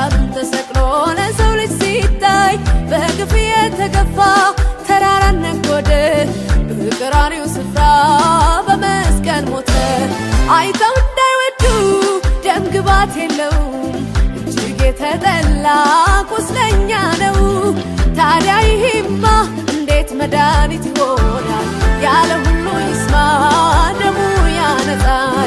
በዓለም ተሰቅሎ ለሰው ልጅ ሲታይ በግፍ የተገፋ ተራራን ነጎደ በቀራንዮ ስፍራ በመስቀል ሞተ አይተው እንዳይወዱ ደም ግባት የለውም እጅግ የተጠላ ቁስለኛ ነው ታዲያ ይሄማ እንዴት መድኃኒት ይሆናል ያለ ሁሉ ይስማ ደሙ ያነጻል